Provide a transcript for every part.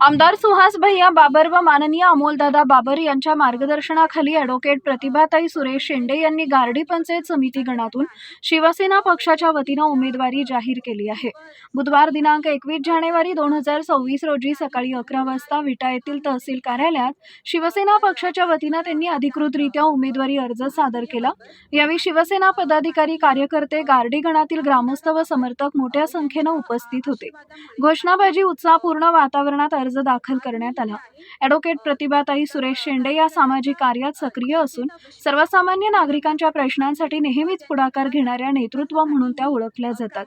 आमदार सुहास भैया बाबर व माननीय अमोलदादा बाबर यांच्या मार्गदर्शनाखाली ॲडव्होकेट प्रतिभाताई सुरेश शेंडे यांनी गारडी पंचायत समिती गणातून शिवसेना पक्षाच्या वतीनं उमेदवारी जाहीर केली आहे। बुधवार दिनांक 21 जानेवारी 2026 रोजी सकाळी 11 वाजता विटा येथील तहसील कार्यालयात शिवसेना पक्षाच्या वतीनं त्यांनी अधिकृतरित्या उमेदवारी अर्ज सादर केला। यावेळी शिवसेना पदाधिकारी, कार्यकर्ते, गारडी गणातील ग्रामस्थ व समर्थक मोठ्या संख्येनं उपस्थित होते। घोषणाबाजी, उत्साहपूर्ण वातावरणात अर्ज दाखल करण्यात आला। ॲडव्होकेट प्रतिभाताई सुरेश शेंडे या सामाजिक कार्यात सक्रिय असून सर्वसामान्य नागरिकांच्या प्रश्नांसाठी नेहमीच पुढाकार घेणाऱ्या नेतृत्व म्हणून त्या ओळखल्या जातात।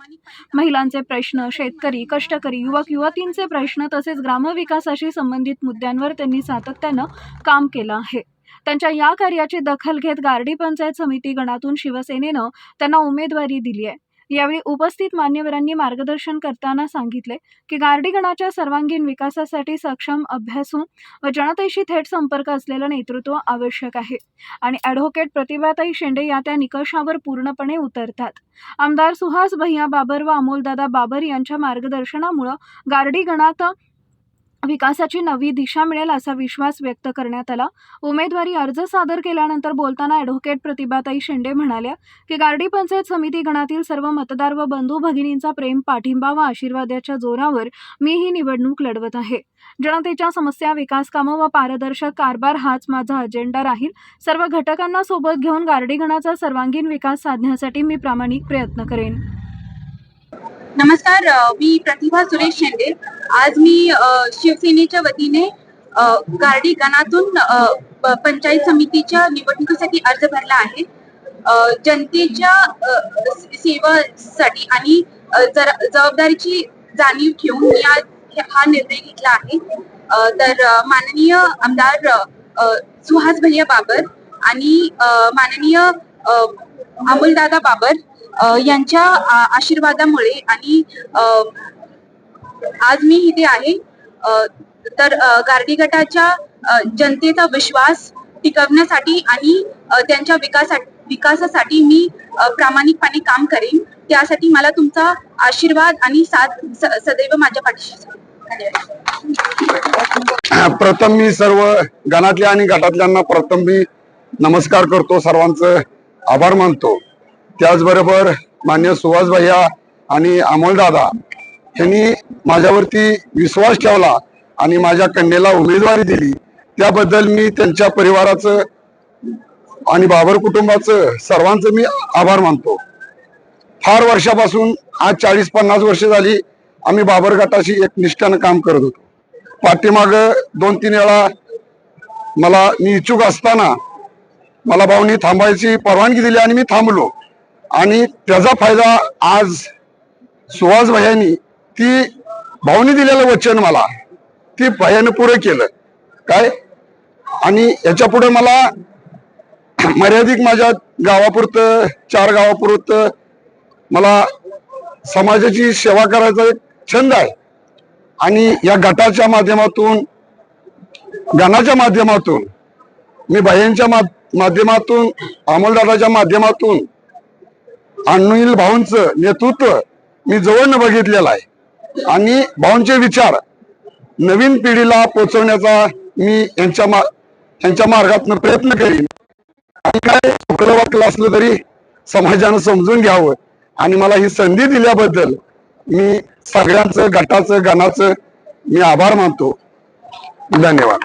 महिलांचे प्रश्न, शेतकरी, कष्टकरी, युवक युवतींचे प्रश्न तसेच ग्रामविकासाशी संबंधित मुद्द्यांवर त्यांनी सातत्यानं काम केलं आहे। त्यांच्या या कार्याची दखल घेत गारडी पंचायत समिती गणातून शिवसेनेनं त्यांना उमेदवारी दिली आहे। यावेळी उपस्थित मान्यवरांनी मार्गदर्शन करताना सांगितले की गारडी गणाच्या सर्वांगीण विकासासाठी सक्षम, अभ्यासू व जनतेशी थेट संपर्क असलेलं नेतृत्व आवश्यक आहे आणि ॲडव्होकेट प्रतिभाताई शेंडे या त्या निकषावर पूर्णपणे उतरतात। आमदार सुहास भैया बाबर व अमोलदादा बाबर यांच्या मार्गदर्शनामुळे गारडी गणात विकासाची नवी दिशा मिळेल असा विश्वास व्यक्त करण्यात आला। उमेदवारी अर्ज सादर केल्यानंतर बोलताना ॲडव्होकेट प्रतिभाताई शेंडे म्हणाल्या की गारडी पंचायत समिती गणातील सर्व मतदार व बंधू भगिनींचा प्रेम, पाठिंबा व आशीर्वादाच्या जोरावर मी ही निवडणूक लढवत आहे। जनतेच्या समस्या, विकास कामं व पारदर्शक कारभार हाच माझा अजेंडा राहील। सर्व घटकांना सोबत घेऊन गारडी गणाचा सर्वांगीण विकास साधण्यासाठी मी प्रामाणिक प्रयत्न करेन। नमस्कार, मी प्रतिभा सुरेश शेंडे। आज मी शिवसेनेच्या वतीने गारडी गणातून पंचायत समितीच्या निवडणुकीसाठी अर्ज भरला आहे। जनतेच्या सेवेसाठी आणि जबाबदारीची जाणीव ठेवून मी आज हा निर्णय घेतला आहे। तर माननीय आमदार सुहास भैया बाबर आणि माननीय अमोलदादा बाबर यांच्या आशीर्वादामुळे आणि आज मी इथे आहे। तर गारडी गटाच्या जनतेचा विश्वास टिकवण्यासाठी आणि त्यांच्या विकासासाठी मी प्रामाणिकपणे काम करेन। त्यासाठी मला तुमचा आशीर्वाद आणि साथ सदैव माझ्या पाठीशी असेल। प्रथम मी सर्व गणातल्या आणि गटातल्यांना प्रथम मी नमस्कार करतो, सर्वांचं आभार मानतो। त्याचबरोबर मान्य सुहास भैया आणि अमोलदादा यांनी माझ्यावरती विश्वास ठेवला आणि माझ्या कन्येला उमेदवारी दिली, त्याबद्दल मी त्यांच्या परिवाराचं आणि बाबर कुटुंबाचं सर्वांचं मी आभार मानतो। फार वर्षापासून आज 40-50 वर्ष झाली आम्ही बाबर गटाशी एक निष्ठानं काम करत होतो। पाठीमाग 2-3 वेळा मी इच्छुक असताना मला भाऊनी थांबायची परवानगी दिली आणि मी थांबलो आणि त्याचा फायदा आज सुहास भैयांनी ती भाऊनी दिलेलं वचन मला ती भैयानं पुरं केलं काय। आणि याच्या पुढे मला मर्यादित माझ्या गावापुरतं 4 गावापुरतं मला समाजाची सेवा करायचा एक छंद आहे आणि या गटाच्या माध्यमातून, गणाच्या माध्यमातून, मी भैयांच्या माध्यमातून, अमोलदादाच्या माध्यमातून अनिल भाऊंचं नेतृत्व मी जवळनं बघितलेलं आहे आणि भाऊंचे विचार नवीन पिढीला पोहोचवण्याचा मी यांच्या मार्गातून प्रयत्न करीन आणि काय चुकलं वाकलं असलं तरी समाजानं समजून घ्यावं आणि मला ही संधी दिल्याबद्दल मी सगळ्यांचं, गटाचं, गणाचं मी आभार मानतो। धन्यवाद।